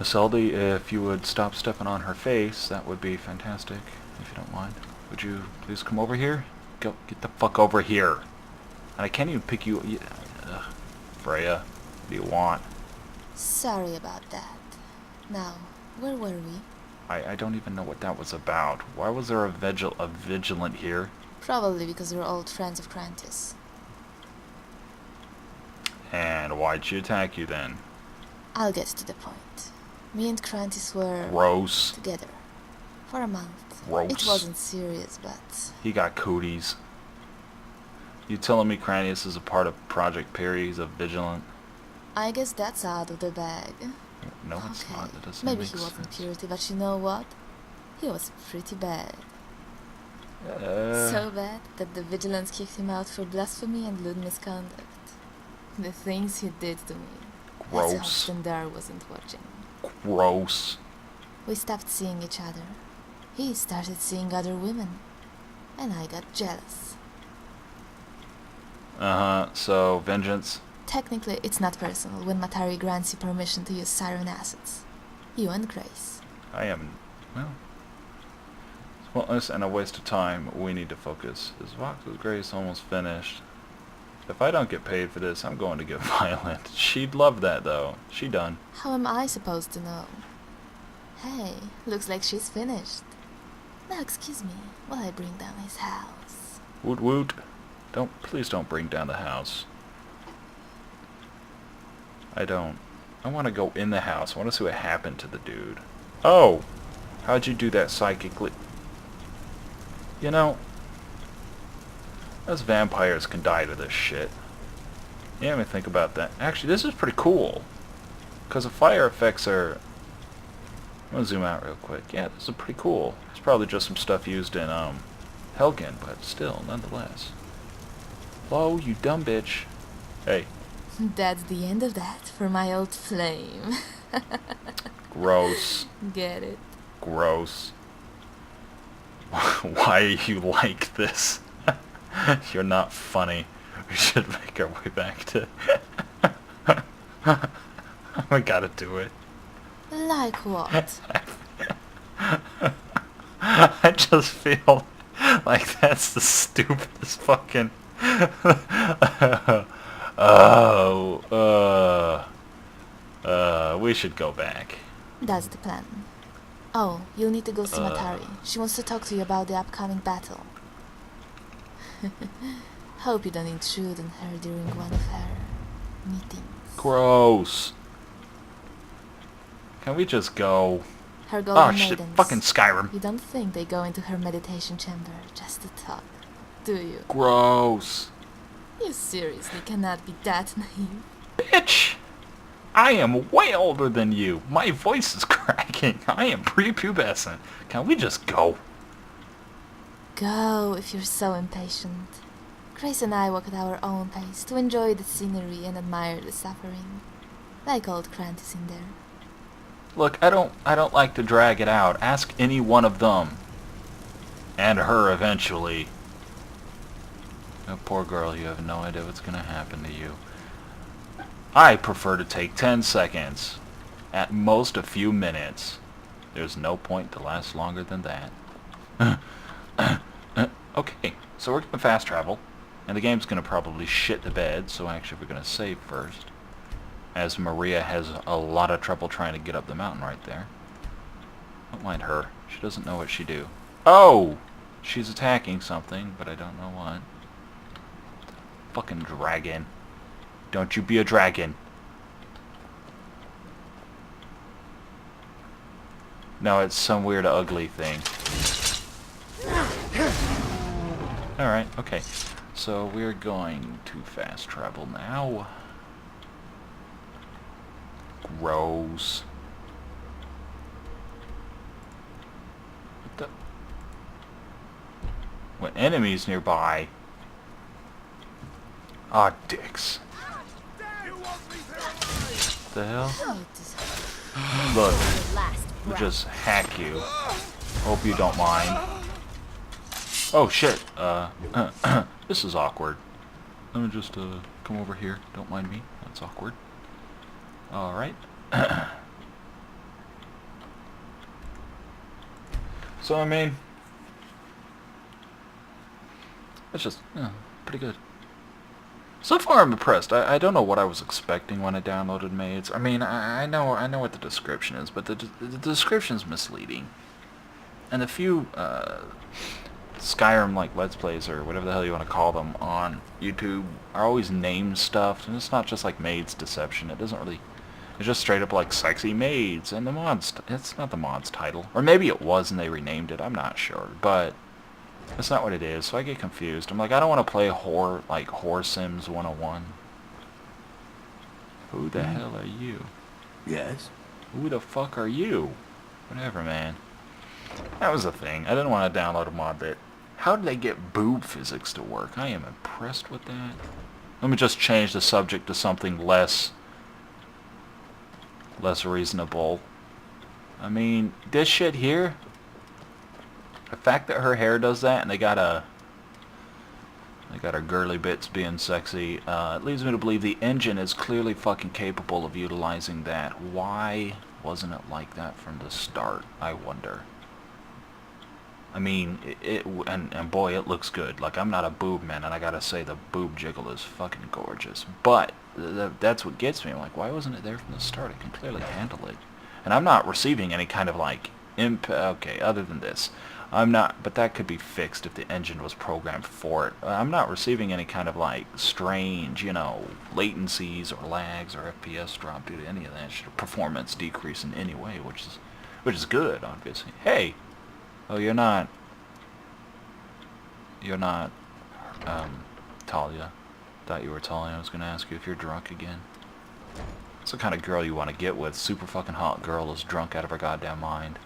Isolde, if you would stop stepping on her face, that would be fantastic, if you don't mind. Would you please come over here? Go, get the fuck over here. And I can't even pick you... Ugh. Freya, what do you want? Sorry about that. Now, where were we? I don't even know what that was about. Why was there a vigilant here? Probably because we're old friends of Krantis. And why'd she attack you then? I'll get to the point. Me and Krantis were... Gross. together. For a month. Gross. It wasn't serious, but... He got cooties. You telling me Krantis is a part of Project Perry? He's a vigilant? I guess that's out of the bag. No, it's not. That doesn't Maybe make he wasn't sense. purity, but you know what? He was pretty bad. So bad that the vigilance kicked him out for blasphemy and lewd misconduct. The things he did to me. Gross. Let's hope Stendar wasn't watching. Gross. We stopped seeing each other. He started seeing other women. And I got jealous. So, vengeance? Technically, it's not personal when Matari grants you permission to use Siren assets. You and Grace. I am... well... it's pointless and a waste of time. We need to focus. This Vox with Grace almost finished. If I don't get paid for this, I'm going to get violent. She'd love that, though. She done. How am I supposed to know? Hey, looks like she's finished. Now excuse me while I bring down his house. Woot woot. Please don't bring down the house. I want to go in the house. I want to see what happened to the dude. Oh! How'd you do that psychically? You know, us vampires can die to this shit. You didn't even think about that. Actually, this is pretty cool. Because the fire effects are... I'm going to zoom out real quick. Yeah, this is pretty cool. It's probably just some stuff used in, Helgen, but still, nonetheless. Whoa, you dumb bitch. Hey. That's the end of that for my old flame. Gross. Get it? Gross. Why are you like this? You're not funny. We should make our way back to... We gotta do it. Like what? I just feel like that's the stupidest fucking... we should go back. That's the plan. Oh, you'll need to go see Matari. She wants to talk to you about the upcoming battle. Hope you don't intrude on her during one of her meetings. Gross. Can we just go? Her golden Oh shit, maidens. fucking Skyrim. You don't think they go into her meditation chamber just to talk, do you? Gross. You seriously cannot be that naive. Bitch! I am way older than you. My voice is cracking. I am prepubescent. Can we just go? Go if you're so impatient. Grace and I walk at our own pace to enjoy the scenery and admire the suffering. Like old Krantis in there. Look, I don't like to drag it out. Ask any one of them. And her eventually. Oh, poor girl, you have no idea what's gonna happen to you. I prefer to take 10 seconds. At most a few minutes. There's no point to last longer than that. Okay, so we're gonna fast travel. And the game's gonna probably shit the bed, so actually we're gonna save first. As Maria has a lot of trouble trying to get up the mountain right there. Don't mind her. She doesn't know what she do. Oh! She's attacking something, but I don't know what. Fucking dragon. Don't you be a dragon. No, it's some weird ugly thing. Alright, okay. So we're going to fast travel now. Gross. What the? What enemies nearby? Ah, dicks. What the hell? Look, we'll just hack you. Hope you don't mind. Oh shit. This is awkward. Let me just come over here. Don't mind me. That's awkward. Alright. So, I mean, it's just, pretty good. So far, I'm impressed. I don't know what I was expecting when I downloaded Maids. I mean, I know what the description is, but the description's misleading. And the few Skyrim like Let's Plays or whatever the hell you want to call them on YouTube are always name stuff, and it's not just like Maids Deception. It doesn't really. It's just straight up like Sexy Maids and the mods. It's not the mods title, or maybe it was and they renamed it. I'm not sure, but. That's not what it is, so I get confused. I'm like, I don't want to play Whore Sims 101. Who the hell are you? Yes? Who the fuck are you? Whatever, man. That was the thing. I didn't want to download a mod that... How did they get boob physics to work? I am impressed with that. Let me just change the subject to something less reasonable. I mean, this shit here... The fact that her hair does that and they got her girly bits being sexy, it leads me to believe the engine is clearly fucking capable of utilizing that. Why wasn't it like that from the start, I wonder? I mean, and boy, it looks good. Like, I'm not a boob man, and I gotta say the boob jiggle is fucking gorgeous. But that's what gets me. I'm like, why wasn't it there from the start? It can clearly handle it. And I'm not receiving any kind of, like, okay, other than this. I'm not, but that could be fixed if the engine was programmed for it. I'm not receiving any kind of like strange, latencies or lags or FPS drop due to any of that shit. Performance decrease in any way, which is good, obviously. Hey, oh, you're not, Talia. Thought you were Talia. I was gonna ask you if you're drunk again. It's the kind of girl you want to get with. Super fucking hot girl is drunk out of her goddamn mind,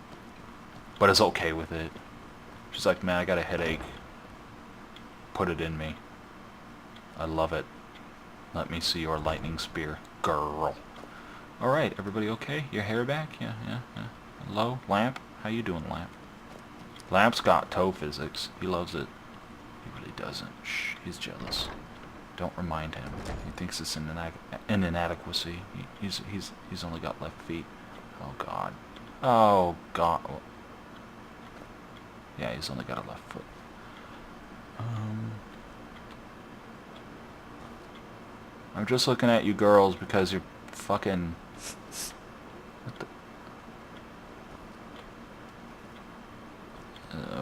but is okay with it. She's like, man, I got a headache. Put it in me. I love it. Let me see your lightning spear, girl. Alright, everybody okay? Your hair back? Yeah. Hello? Lamp? How you doing, Lamp? Lamp's got toe physics. He loves it. He really doesn't. Shh, he's jealous. Don't remind him. He thinks it's an inadequacy. He's only got left feet. Oh, God. Oh, God. Yeah, he's only got a left foot. I'm just looking at you girls because you're fucking... What the...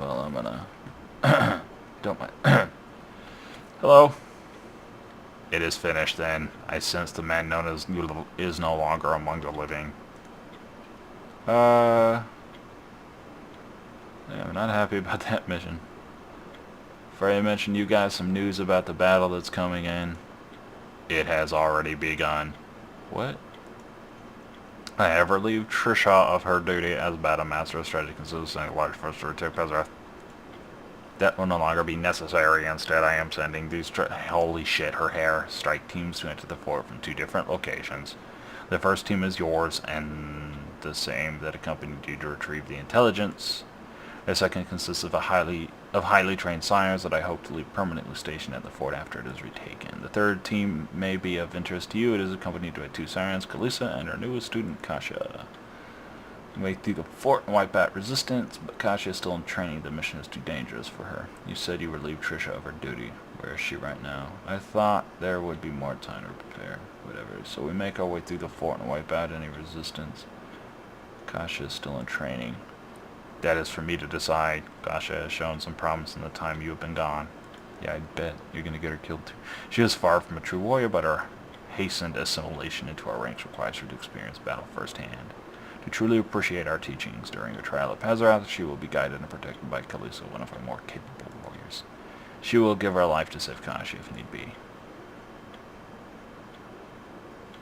well, I'm gonna... Don't mind. Hello? It is finished then. I sense the man known as is no longer among the living. Yeah, I'm not happy about that mission. Afraid I mentioned you guys some news about the battle that's coming in. It has already begun. What? I have relieved Trisha of her duty as battle master of strategy consisting of large force to retake Karazard. That will no longer be necessary. Instead, I am sending these holy shit, her hair strike teams to enter the fort from 2 different locations. The first team is yours and the same that accompanied you to retrieve the intelligence. The second consists of highly trained sirens that I hope to leave permanently stationed at the fort after it is retaken. The third team may be of interest to you. It is accompanied by 2 sirens, Kalisa and her newest student, Kasha. You may through the fort and wipe out resistance, but Kasha is still in training. The mission is too dangerous for her. You said you relieved Trisha of her duty. Where is she right now? I thought there would be more time to prepare. Whatever. So we make our way through the fort and wipe out any resistance. Kasha is still in training. That is for me to decide. Kasha has shown some promise in the time you have been gone. Yeah, I bet you're going to get her killed too. She is far from a true warrior, but her hastened assimilation into our ranks requires her to experience battle firsthand. To truly appreciate our teachings during the trial of Karazard, she will be guided and protected by Kalisa, one of our more capable warriors. She will give her life to save Kasha if need be.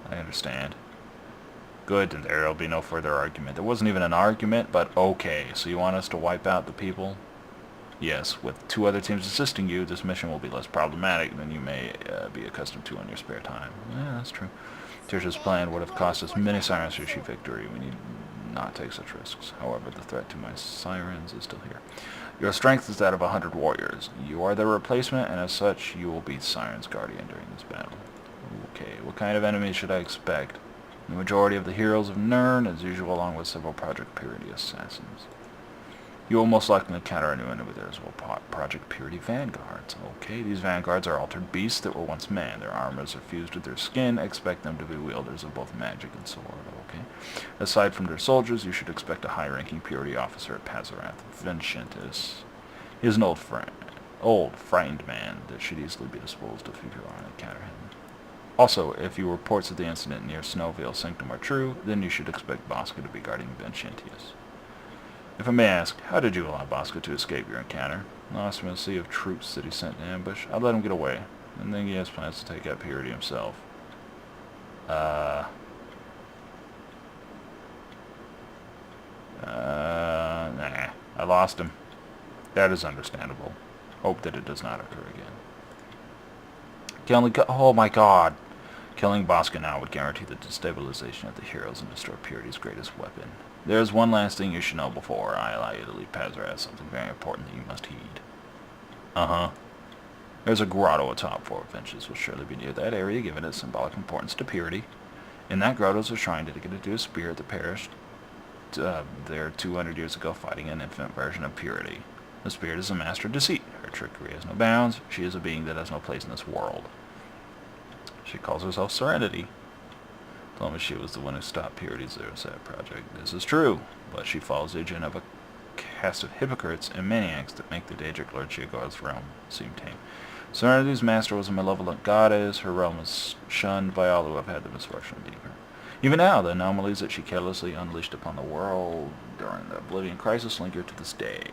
I understand. Good, and there will be no further argument. There wasn't even an argument, but okay. So you want us to wipe out the people? Yes, with 2 other teams assisting you, this mission will be less problematic than you may be accustomed to in your spare time. Yeah, that's true. Trisha's plan would have cost us many sirens to achieve victory. We need not take such risks. However, the threat to my sirens is still here. Your strength is that of 100 warriors. You are their replacement, and as such, you will be Siren's guardian during this battle. Okay, what kind of enemies should I expect? The majority of the heroes of Nirn, as usual, along with several Project Purity assassins. You will most likely encounter a new enemy there as well. Project Purity Vanguards. Okay, these Vanguards are altered beasts that were once man. Their armors are fused with their skin. Expect them to be wielders of both magic and sword. Okay. Aside from their soldiers, you should expect a high-ranking Purity officer at Pazarath, Vincentus. He is an old, frightened man that should easily be disposed of if you want to encounter him. Also, if your reports of the incident near Snowvale Sanctum are true, then you should expect Bosca to be guarding Vincentus. If I may ask, how did you allow Bosca to escape your encounter? Lost him in a sea of troops that he sent to ambush. I'd let him get away, and then he has plans to take out Purity himself. Nah. I lost him. That is understandable. Hope that it does not occur again. Oh my god! Killing Bosca now would guarantee the destabilization of the heroes and destroy Purity's greatest weapon. There is one last thing you should know before I allow you to leave Pazarath, something very important that you must heed. There's a grotto atop Fort Finches. Will surely be near that area, given its symbolic importance to Purity. In that grotto is a shrine dedicated to a spirit that perished there 200 years ago fighting an infant version of Purity. The spirit is a master of deceit. Her trickery has no bounds. She is a being that has no place in this world. She calls herself Serenity. Told me she was the one who stopped Purity's Zerosat project. This is true, but she follows the agenda of a cast of hypocrites and maniacs that make the Daedric Lord Sheogoth's realm seem tame. Serenity's master was a malevolent goddess. Her realm is shunned by all who have had the misfortune of meeting her. Even now, the anomalies that she carelessly unleashed upon the world during the Oblivion Crisis linger to this day.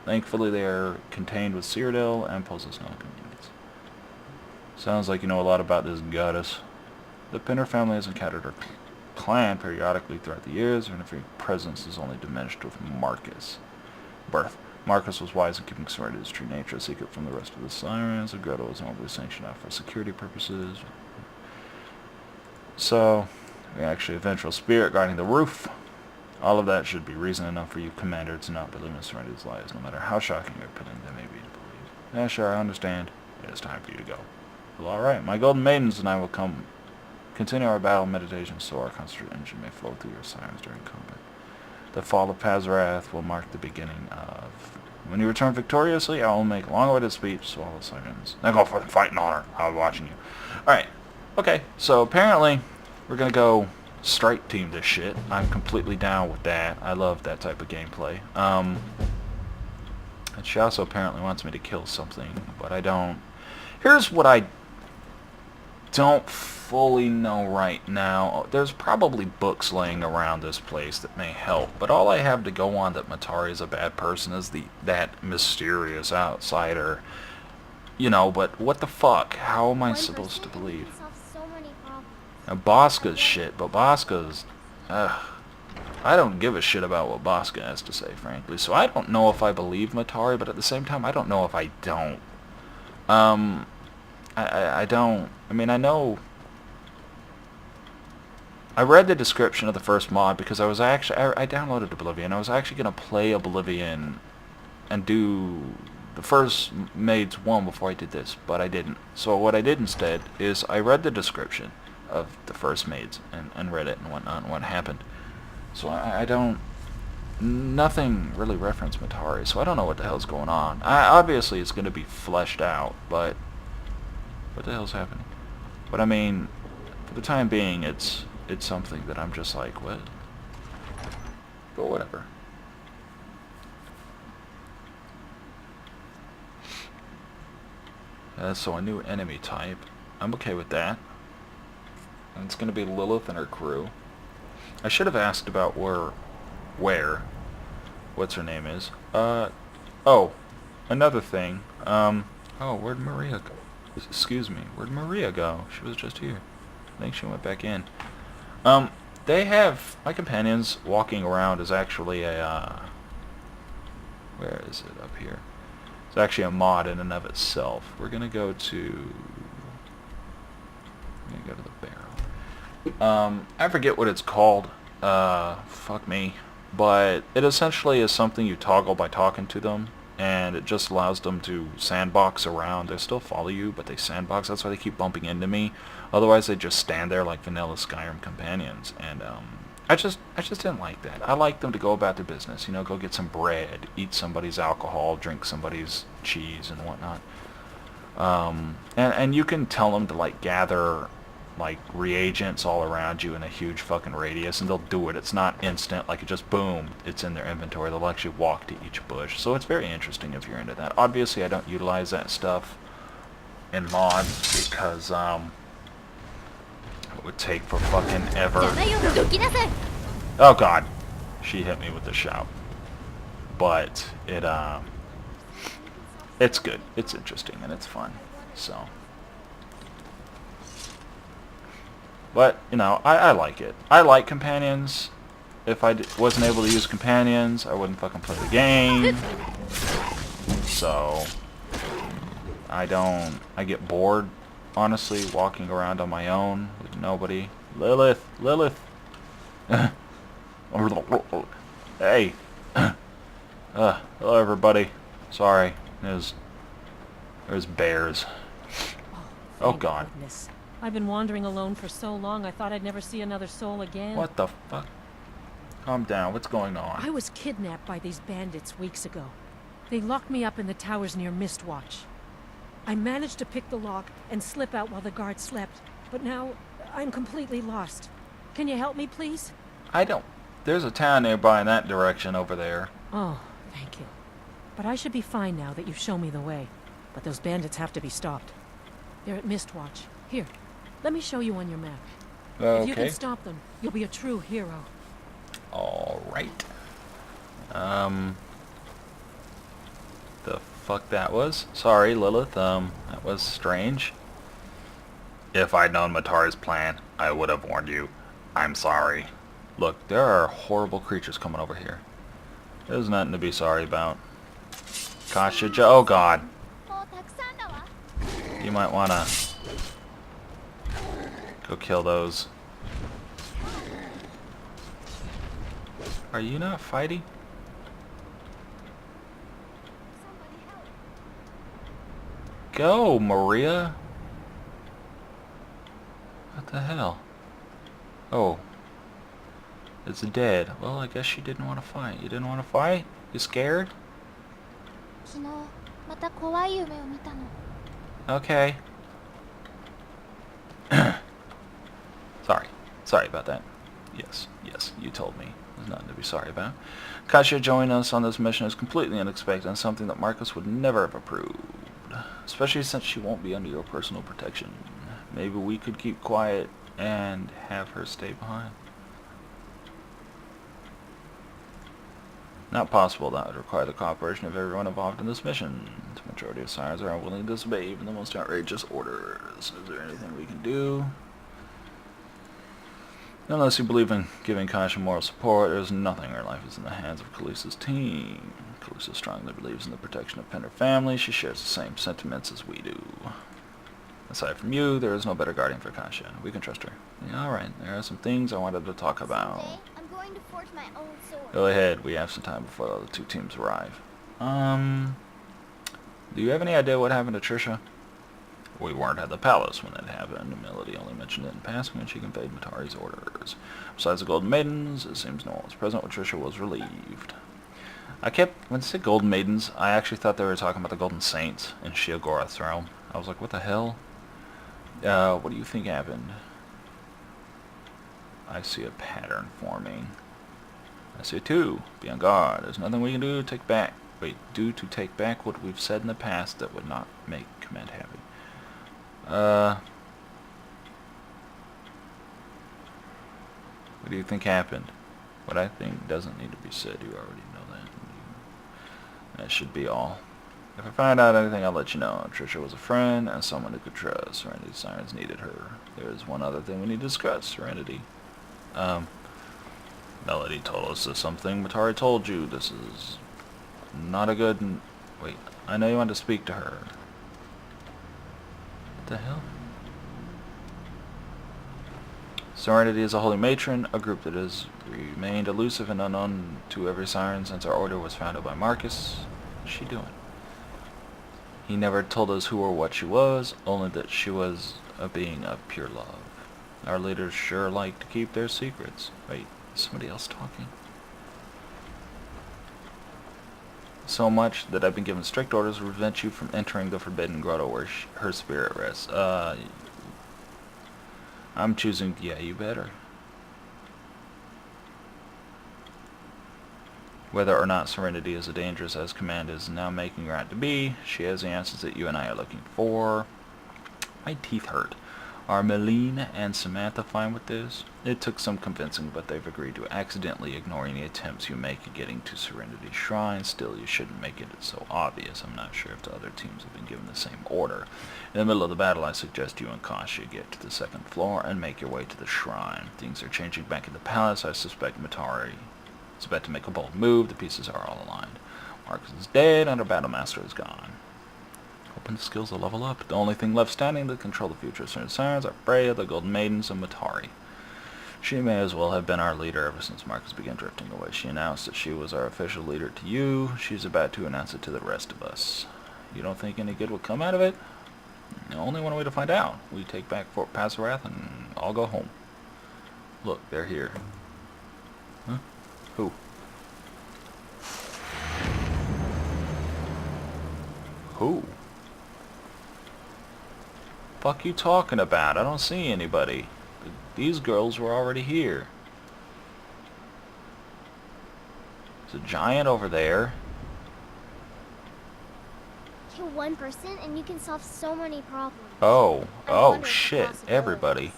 Thankfully, they are contained with Cyrodiil and possess no inconvenience. Sounds like you know a lot about this goddess. The Pinner family has encountered her clan periodically throughout the years, and her presence is only diminished with Marcus' birth. Marcus was wise in keeping Serenity's true nature a secret from the rest of the Sirens. The grotto was normally sanctioned out for security purposes. So, we actually a vengeful spirit guarding the roof. All of that should be reason enough for you, Commander, to not believe in Serenity's lies, no matter how shocking or appealing they may be to believe. Yeah, sure, I understand. It is time for you to go. Well, alright, my golden maidens and I will continue our battle meditation so our concentrated engine may flow through your sirens during combat. The fall of Pazarath will mark the beginning of... When you return victoriously, I will make a long-awaited speech to all the sirens. Now go for the fight and honor. I'll be watching you. Alright, okay, so apparently we're going to go strike team this shit. I'm completely down with that. I love that type of gameplay. And she also apparently wants me to kill something, but I don't... Here's what I don't fully know right now. There's probably books laying around this place that may help, but all I have to go on that Matari is a bad person is that mysterious outsider. You know, but what the fuck? How am I supposed to believe? Now, Bosca's shit, but Bosca's... I don't give a shit about what Bosca has to say, frankly, so I don't know if I believe Matari, but at the same time, I don't know if I don't. I don't... I mean, I know... I read the description of the first mod because I was actually... I downloaded Oblivion. I was actually going to play Oblivion and do the first Maids 1 before I did this, but I didn't. So what I did instead is I read the description of the first Maids and read it and whatnot and what happened. So I don't... Nothing really referenced Matari, so I don't know what the hell's going on. Obviously it's going to be fleshed out, but... What the hell's happening? But I mean, for the time being, it's something that I'm just like, what? But whatever. So a new enemy type. I'm okay with that. And it's going to be Lilith and her crew. I should have asked about where what's her name is. Oh, another thing. Oh, where'd Maria go? Excuse me, where'd Maria go? She was just here. I think she went back in. They have... My companions walking around is actually a, where is it? Up here. It's actually a mod in and of itself. We're gonna go to... the barrel. I forget what it's called. Fuck me. But it essentially is something you toggle by talking to them. And it just allows them to sandbox around. They still follow you, but they sandbox. That's why they keep bumping into me. Otherwise, they just stand there like vanilla Skyrim companions. And I just didn't like that. I like them to go about their business. You know, go get some bread, eat somebody's alcohol, drink somebody's cheese and whatnot. And you can tell them to like gather like reagents all around you in a huge fucking radius, and they'll do it. It's not instant, like it just boom, it's in their inventory. They'll actually walk to each bush. So it's very interesting if you're into that. Obviously, I don't utilize that stuff in mods because it would take for fucking ever. Oh god, she hit me with the shout. But it's good. It's interesting and it's fun. So. But, you know, I like it. I like companions. If I wasn't able to use companions, I wouldn't fucking play the game. So, I get bored, honestly, walking around on my own with nobody. Lilith! Hey! Hello everybody. Sorry. There's bears. Oh god. Goodness. I've been wandering alone for so long, I thought I'd never see another soul again. What the fuck? Calm down, what's going on? I was kidnapped by these bandits weeks ago. They locked me up in the towers near Mistwatch. I managed to pick the lock and slip out while the guard slept, but now I'm completely lost. Can you help me, please? There's a town nearby in that direction over there. Oh, thank you. But I should be fine now that you've shown me the way. But those bandits have to be stopped. They're at Mistwatch. Here, let me show you on your map. Okay. If you can stop them, you'll be a true hero. Alright. The fuck that was? Sorry, Lilith. That was strange. If I'd known Matari's plan, I would have warned you. I'm sorry. Look, there are horrible creatures coming over here. There's nothing to be sorry about. Kasha, oh god. You might wanna go kill those. Are you not fighting? Go, Maria. What the hell? Oh. It's dead. Well, I guess she didn't want to fight. You didn't want to fight? You scared? Okay. Sorry about that. Yes, you told me. There's nothing to be sorry about. Kasia joining us on this mission is completely unexpected and something that Marcus would never have approved. Especially since she won't be under your personal protection. Maybe we could keep quiet and have her stay behind. Not possible. That would require the cooperation of everyone involved in this mission. The majority of sirens are unwilling to disobey even the most outrageous orders. Is there anything we can do? Unless you believe in giving Kasha moral support, there's nothing. Her life is in the hands of Khaleesi's team. Khaleesi strongly believes in the protection of her family. She shares the same sentiments as we do. Aside from you, there is no better guardian for Kasha. We can trust her. Yeah, alright, there are some things I wanted to talk about. I'm going to forge my own sword. Go ahead, we have some time before the other two teams arrive. Do you have any idea what happened to Trisha? We weren't at the palace when that happened. Melody only mentioned it in passing when she conveyed Matari's orders. Besides the Golden Maidens, it seems no one was present when Trisha was relieved. When they said Golden Maidens, I actually thought they were talking about the Golden Saints in Sheogorath's realm. I was like, what the hell? What do you think happened? I see a pattern forming. I see it too. Be on guard. There's nothing we can do to take back what we've said in the past that would not make Command happy. What do you think happened? What I think doesn't need to be said. You already know that. That should be all. If I find out anything, I'll let you know. Trisha was a friend and someone who could trust. Serenity's sirens needed her. There is one other thing we need to discuss. Serenity. Melody told us something Matari told you. This is not a good... Wait, I know you want to speak to her. What the hell? Serenity is a holy matron, a group that has remained elusive and unknown to every siren since our order was founded by Marcus. What's she doing? He never told us who or what she was, only that she was a being of pure love. Our leaders sure like to keep their secrets. Wait, Is somebody else talking? So much that I've been given strict orders to prevent you from entering the Forbidden Grotto where her spirit rests. I'm choosing... Yeah, you better. Whether or not Serenity is as dangerous as Command is now making her out to be, she has the answers that you and I are looking for. My teeth hurt. Are Meline and Samantha fine with this? It took some convincing, but they've agreed to accidentally ignoring the attempts you make at getting to Serenity's shrine. Still, you shouldn't make it so obvious. I'm not sure if the other teams have been given the same order. In the middle of the battle, I suggest you and Kasha get to the second floor and make your way to the shrine. Things are changing back at the palace. I suspect Matari is about to make a bold move. The pieces are all aligned. Marcus is dead and our battle master is gone. Hoping the skills will level up. The only thing left standing that control the future of certain sirens are Freya, the Golden Maidens, and Matari. She may as well have been our leader ever since Marcus began drifting away. She announced that she was our official leader to you. She's about to announce it to the rest of us. You don't think any good will come out of it? Only one way to find out. We take back Fort Pasarath and all go home. Look, they're here. Huh? Who? Who? Fuck you talking about? I don't see anybody. These girls were already here. There's a giant over there. Kill one person and you can solve so many problems. Oh. I Oh wonder the shit. possibilities. Everybody.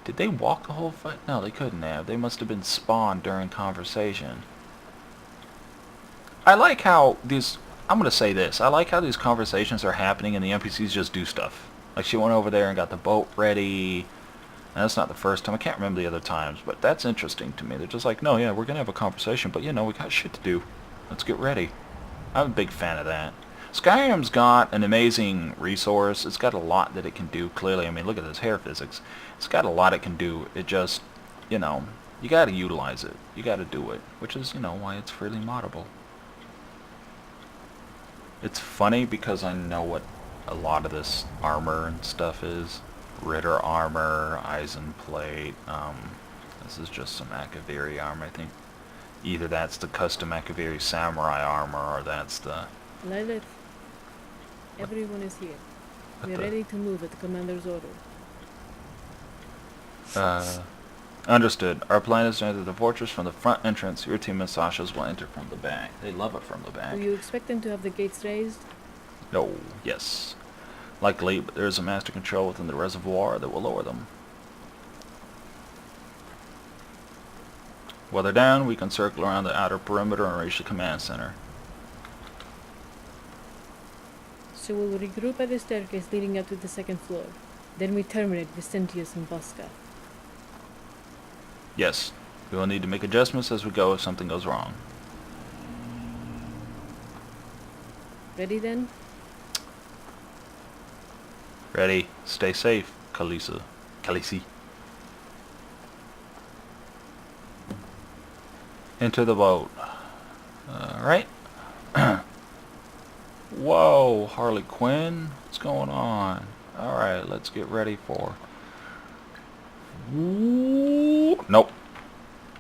Did they walk the whole fight? No, they couldn't have. They must have been spawned during conversation. I like how these... I'm going to say this. I like how these conversations are happening and the NPCs just do stuff. Like she went over there and got the boat ready. And that's not the first time. I can't remember the other times, but that's interesting to me. They're just like, no, yeah, we're going to have a conversation, but you know, we got shit to do. Let's get ready. I'm a big fan of that. Skyrim's got an amazing resource. It's got a lot that it can do, clearly. I mean, look at this hair physics. It's got a lot it can do. It just, you know, you got to utilize it. You got to do it, which is, you know, why it's freely moddable. It's funny because I know what a lot of this armor and stuff is. Ritter armor, Eisen plate. This is just some Akaviri armor. I think either that's the custom Akaviri samurai armor or that's the... Lilith, everyone is here. We're ready to move at the commander's order. Understood. Our plan is to enter the fortress from the front entrance. Your team and Sasha's will enter from the back. They love it from the back. Do you expect them to have the gates raised? No. Yes. Likely, but there is a master control within the reservoir that will lower them. While they're down, we can circle around the outer perimeter and reach the command center. So we'll regroup at the staircase leading up to the second floor. Then we terminate Vicentius and Bosca. Yes. We will need to make adjustments as we go if something goes wrong. Ready then? Ready. Stay safe, Khaleesi. Into the boat. Alright. Whoa, Harley Quinn? What's going on? Alright, let's get ready for...